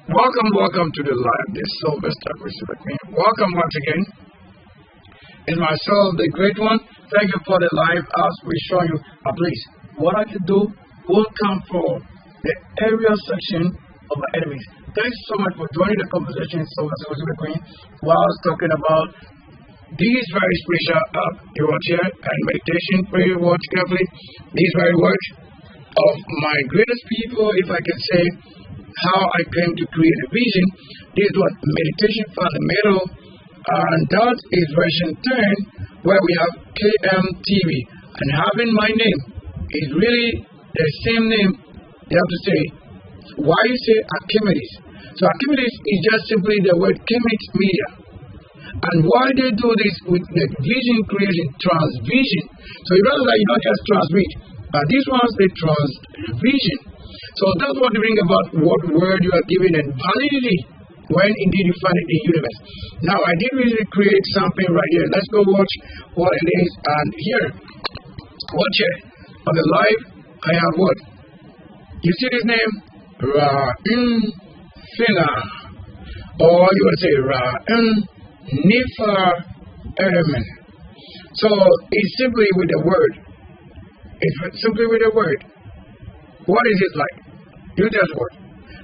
Welcome to the live, this sylvester with me. Welcome once again. It's myself, the great one. Thank you for the live as we show you. Please, what I can do will come for the area section of my enemies. Thanks so much for joining the conversation, sylvester with me, while I was talking about these very special words here and meditation. Pray, watch carefully. These very words of my greatest people, if I can say, how I came to create a vision. This is what meditation fundamental, and that is version 10, where we have KMTV. And having my name is really the same name. You have to say, why you say Archimedes? So Archimedes is just simply the word Kemet Media. And why they do this with the vision creation, transvision. So you realize that you don't just transmit, but these ones they transvision. So that's what they bring about what word you are giving and validity when indeed you find it in the universe. Now I did really create something right here. Let's go watch what it is. And here, watch it. On the live, I have what? You see this name? Ra-in-Fina. Or you would say Ra-in-Nifa-Eremen. So it's simply with the word. It's simply with the word. What is it like? You just what?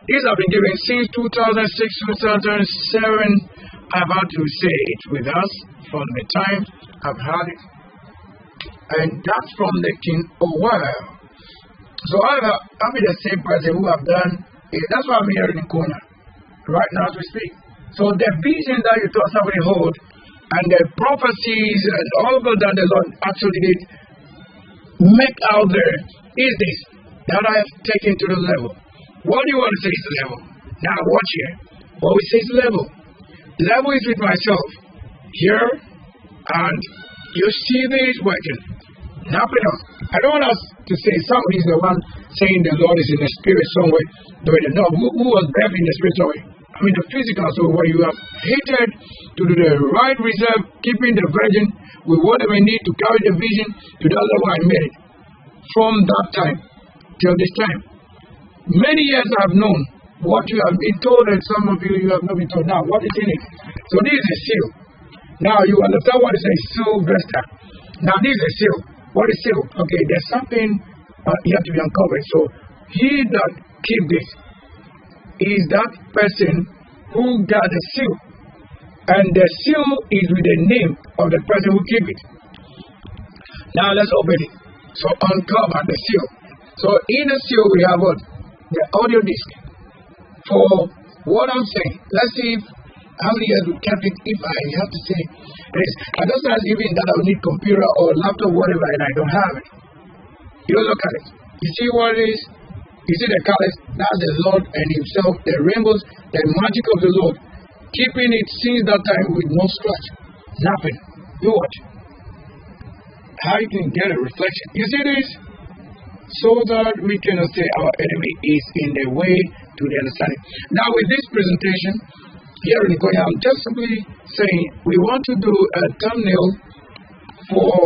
These have been given since 2006, 2007. I've had to say it with us from the time I've had it. And that's from the King a while. So I'll be the same person who have done it. That's why I'm here in the corner. Right now as we speak. So the vision that you thought somebody hold and the prophecies and all of that the Lord actually did make out there is this. That I have taken to the level. What do you want to say is the level? Now watch here. What we say is level. Level is with myself. Here, and you see this working. Now, I don't want us to say somebody is the one saying the Lord is in the spirit somewhere. Doing it. No, who was there in the spirit somewhere? I mean the physical, so where you have hated to do the right reserve, keeping the virgin with whatever you need to carry the vision to that level I made it. From that time till this time. Many years I have known what you have been told, and some of you have not been told. Now, what is in it? So this is a seal. Now you understand what it says, sylvester. Now this is a seal. What is seal? Okay, there's something you have to be uncovered. So he that keep this is that person who got the seal. And the seal is with the name of the person who keep it. Now let's open it. So uncover the seal. So in the seal we have what? The audio disc. For what I'm saying, let's see how many years we kept it. If I have to say this, I don't say even that I will need computer or laptop, whatever, and I don't have it. You look at it. You see what it is? You see the colors? That's the Lord and Himself, the rainbows, the magic of the Lord. Keeping it since that time with no scratch. Nothing. Do what? How you can get a reflection. You see this? So that we cannot say our enemy is in the way to the understanding. Now with this presentation, here in Korea, I'm just simply saying we want to do a thumbnail for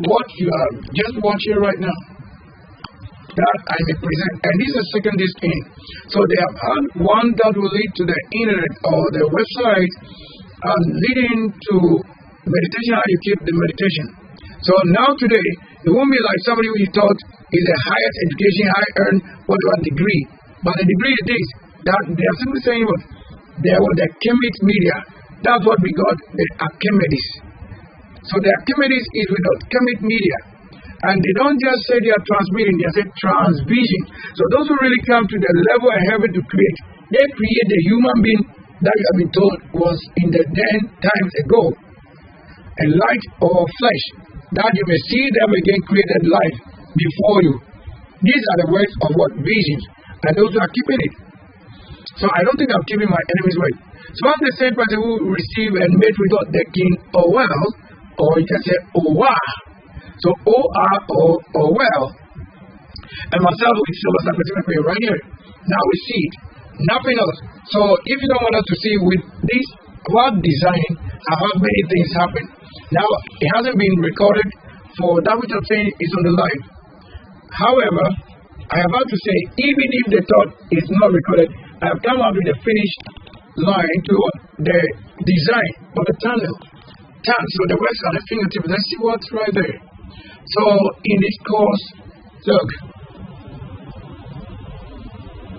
what you are just watching right now. That I may present. And this is a second disc in. So they have had one that will lead to the internet or the website leading to meditation, how you keep the meditation. So now today, it won't be like somebody who you thought is the highest education, high earn, whatever degree. But the degree is this, that they are simply saying what? There was the Kemet Media. That's what we got, the Archimedes. So the Archimedes is with the Kemet Media. And they don't just say they are transmitting, they say transvision. So those who really come to the level of heaven to create, they create the human being that you have been told was in the then times ago. A light or flesh, that you may see them again created life before you. These are the words of what? Visions. And those who are keeping it. So I don't think I'm keeping my enemy's word. So I'm the same person who received and made with God the King Owell, or you can say Owa. So O-R-O-O-Well. And myself with sylvester right here. Now we see it. Nothing else. So if you don't want us to see with this, what design, how many things happen. Now, it hasn't been recorded for that which I'm saying is on the live. However, I have to say, even if the thought is not recorded, I have come out with the finished line to the design of the tunnel. So the works on the fingertip. Let's see what's right there. So in this course, look,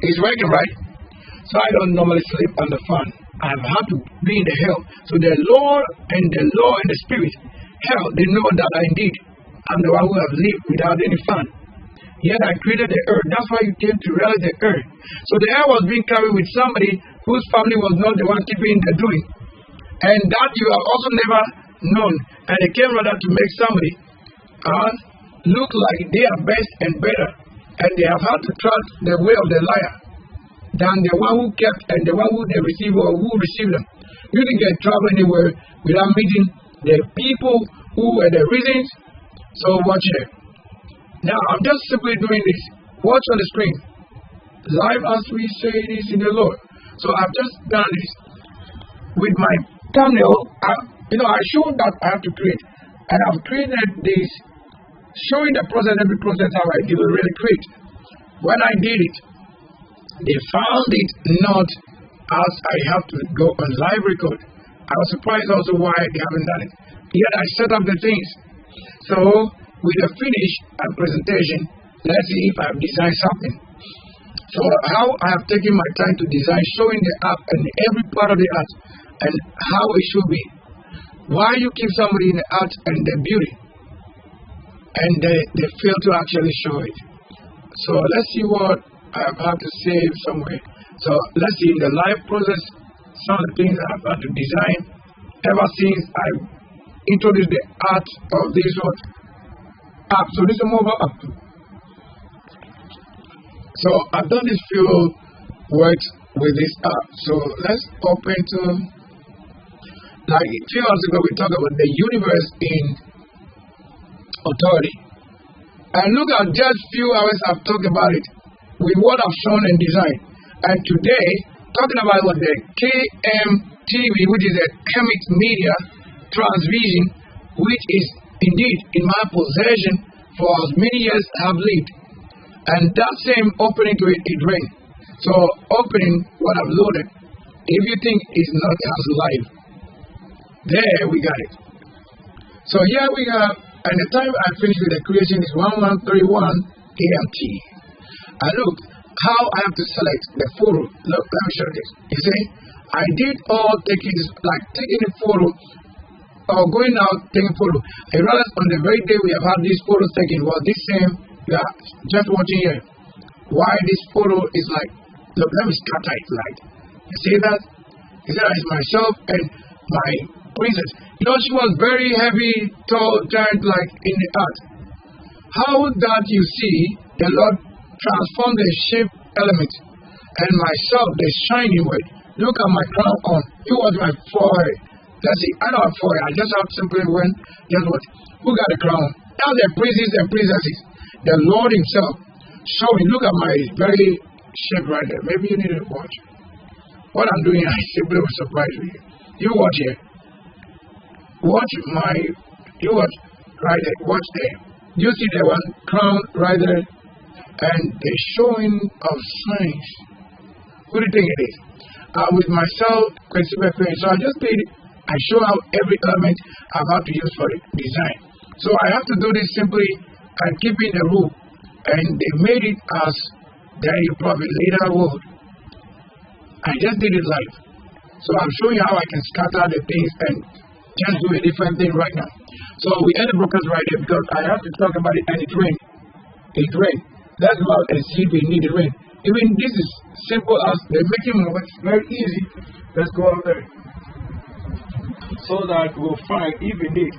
it's working, right? So I don't normally sleep on the fan. I have had to be in the hell. So the Lord and the Spirit, hell, they know that indeed I'm the one who have lived without any fan. Yet I created the earth. That's why you came to realize the earth. So the air was being carried with somebody whose family was not the one keeping the doing. And that you have also never known. And they came rather to make somebody look like they are best and better. And they have had to trust the way of the liar than the one who kept and the one who they received or who received them. You didn't get travel anywhere without meeting the people who were the reasons. So watch here. Now I'm just simply doing this. Watch on the screen. Live as we say this in the Lord. So I've just done this with my thumbnail. I showed that I have to create. And I've created this, showing the process, every process how I did really create. When I did it, they found it not as I have to go on live record. I was surprised also why they haven't done it. Yet I set up the things. So with the finish and presentation, let's see if I've designed something. So how I have taken my time to design, showing the app and every part of the art and how it should be. Why you keep somebody in the art and the beauty and they fail to actually show it. So let's see what I have had to save somewhere. So let's see in the live process some of the things I have had to design ever since I introduced the art of this app. So this is a mobile app. So I've done this few works with this app. So let's open to, like a few hours ago we talked about the universe in authority. And look at just few hours I've talked about it with what I've shown and designed. And today, talking about what the KMTV, which is a Kemet Media Transvision, which is indeed in my possession for as many years I have lived. And that same opening to it, it rained. So opening what I've loaded, if you think it's not as live, there we got it. So here we have, and the time I finished with the creation is 1131 AMT. And look how I have to select the photo. Look, let me show you this. You see, I did all taking this, like taking a photo or going out taking a photo. I realized on the very day we have had these photos taken was this same. Yeah, just watching here. Why this photo is like, look, let me scatter it like. You see that? You see that it's myself and my princess. You know, she was very heavy, tall, giant, like in the art. How that you see the Lord transform the shape element and myself, the shining way. Look at my crown on. You watch my forehead. That's it. I don't have forehead. I just have simply when, just what? Who got the crown? Now the princes and princesses. The Lord himself showing. Look at my very shape right there. Maybe you need to watch. What I'm doing, I simply will surprise you. You watch here. Watch my, you watch right there. Watch there. You see the one crown right there. And the showing of signs. Who do you think it is? With myself, so I just did it. I show out every element I've had to use for the design. So I have to do this simply and keeping the rule. And they made it as Daniel Prophet later wrote. I just did it live. So I'm showing you how I can scatter the things and just do a different thing right now. So we end the broadcast right there because I have to talk about it and it rained. It rained. Let's go out and see if we need the rain. Even this is simple as the making of it. Very easy. Let's go out there. So that we'll find if indeed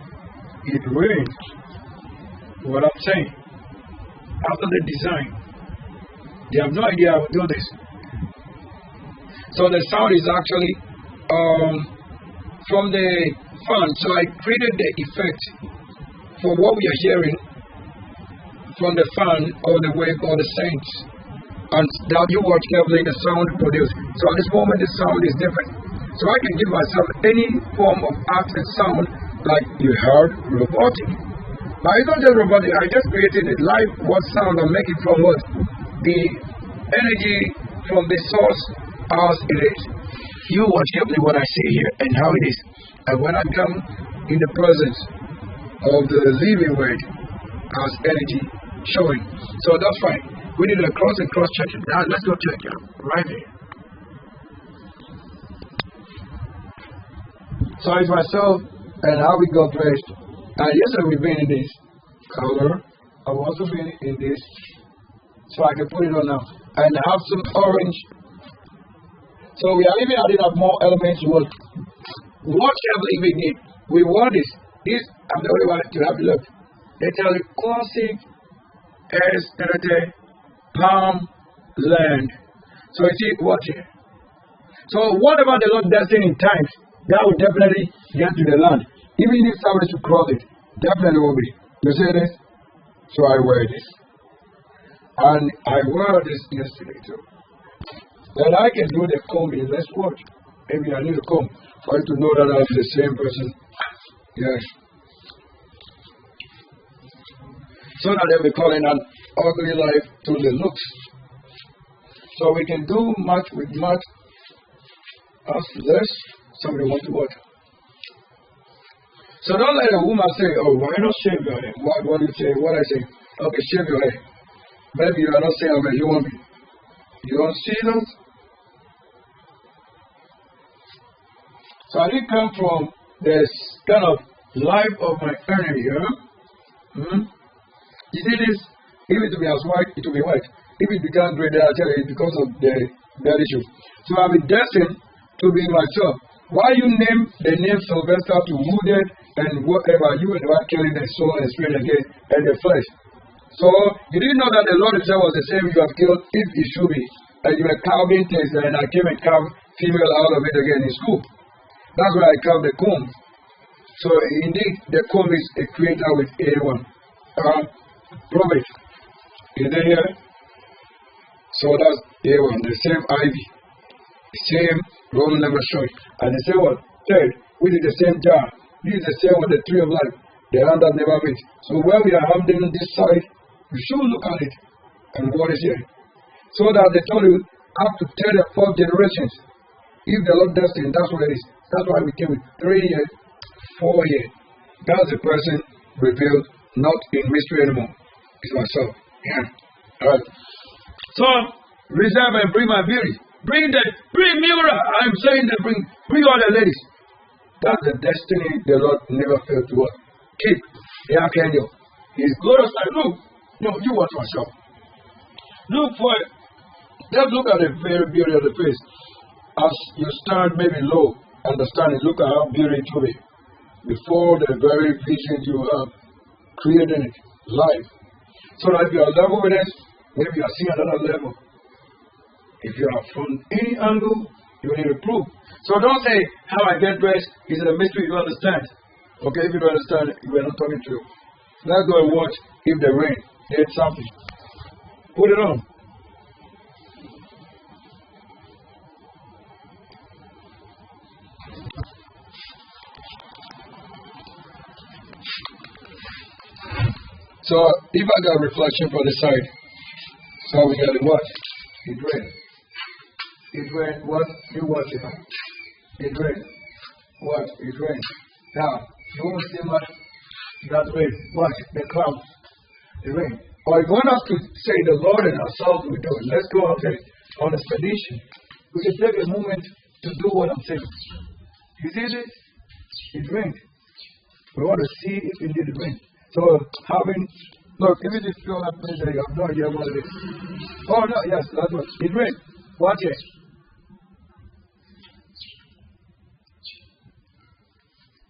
it rains. What I'm saying. After the design. They have no idea how to do this. So the sound is actually from the fan. So I created the effect for what we are hearing from the fan or the wave or the saints. And now you watch carefully the sound produced. So at this moment the sound is different. So I can give myself any form of art and sound like you heard robotic. But it's not just robotic, I just created it live what sound I'm making from what? The energy from the source as it is. You watch carefully what I say here and how it is. And when I come in the presence of the living word as energy showing. So that's fine. We need to cross check it. Now let's go check it right here. So it's myself and how we got dressed. And yesterday we've been in this color. I've also been in this. So I can put it on now. And I have some orange. So we are even adding up more elements. What carefully we need. We want this. This, I'm the only one to have a look. They tell you classic palm land. So you see, watch here. So whatever the Lord does in times, that will definitely get to the land. Even if somebody should cross it, definitely will be. You see this? So I wear this. And I wore this yesterday too. Then I can do the combing. Let's watch. Maybe I need a comb for you to know that I'm the same person. Yes. So that they'll be calling an ugly life to the looks. So we can do much with much as less. Somebody wants to watch. So don't let a woman say, oh, why not shave your hair? What do you say? What I say? Okay, shave your hair. Maybe you are not saying I'm a human being. You don't see those? So I didn't come from this kind of life of my enemy, You see this? If it will be as white, it will be white. If it becomes gray, then I tell you it's because of that issue. So I'll be destined to be myself. Why you name the name Sylvester to wounded and whatever, you and I killing the soul and spirit again and the flesh. So you didn't know that the Lord himself was the same you have killed if it should be. And you were carving things and I came and carved female out of it again in school. That's why I carved the comb. So indeed the comb is a creator with A1. Prophet. Is it here? So that's A1, the same ivy. The same Roman number short. And the same one, third, which is the same jar. This is the same with the tree of life. The hand that never meets. So when we are handling this side, we should look at it and what is here. So that they told you up to 3rd and 4th generations. If the Lord does it, that's what it is. That's why we came with 3 years, 4 years. That's the person revealed, not in mystery anymore. It's myself. Yeah. Alright. So reserve and bring my beauty. Bring Mura. I'm saying that bring all the ladies. That's the destiny the Lord never failed to work. Keep. Yeah, can you? He's glorious. Look. No, you watch myself. Look for it. Just look at the very beauty of the face. As you stand maybe low, understanding, look at how beautiful it will be. Before the very vision you have created it, life. So that if you are level with it, maybe you are seeing another level. If you are from any angle, you need to prove. So don't say how I get dressed is a mystery you understand. Okay, if you don't understand, you are not talking true. Let's go and watch if the rain did something. Put it on. So if I got reflection from the side, so we got to watch. It rained. It rained. What? You watch it. It rained. What? It rained. Now, you won't see much that rain. Watch the clouds. The rain. Or if you want us to say the Lord and ourselves will do it, let's go out there on a expedition. We can take a moment to do what I'm saying. You see this? It rained. We want to see if indeed it rained. So look, if it is still happening there, you have no idea what it is. Oh no, yes, that's what. It rained. Watch it.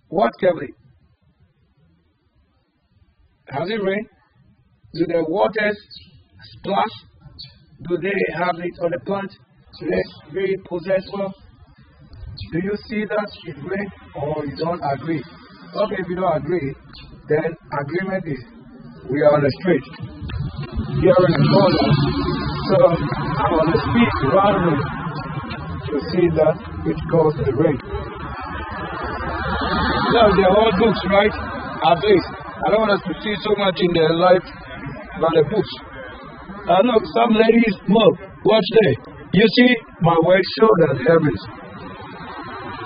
Watch carefully. Has it rained? Do the waters splash? Do they have it on the plant? Do they really possess well? Do you see that it rained or you don't agree? Okay, if you don't agree, then agreement is we are on the street. Here in the corner. So I'm on the street randomly to see that which caused the rain. No, they're all books, right? At least. I don't want us to see so much in their life about the books. Look, some ladies, look, watch there. You see, my word showed the heavens.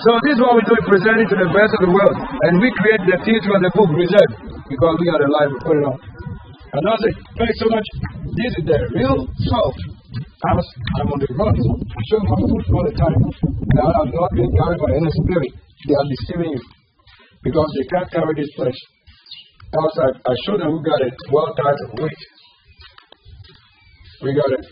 So this is what we do, present it to the best of the world. And we create the things from the book reserved. Because we got a life, we put it on. And I say, thanks so much. This is the real salt. I'm on the run. I show my food all the time. Now I'm not being carried by any spirit. They are deceiving you. Because they can't carry this flesh. Outside, I show them who got it well tied to weight. We got it.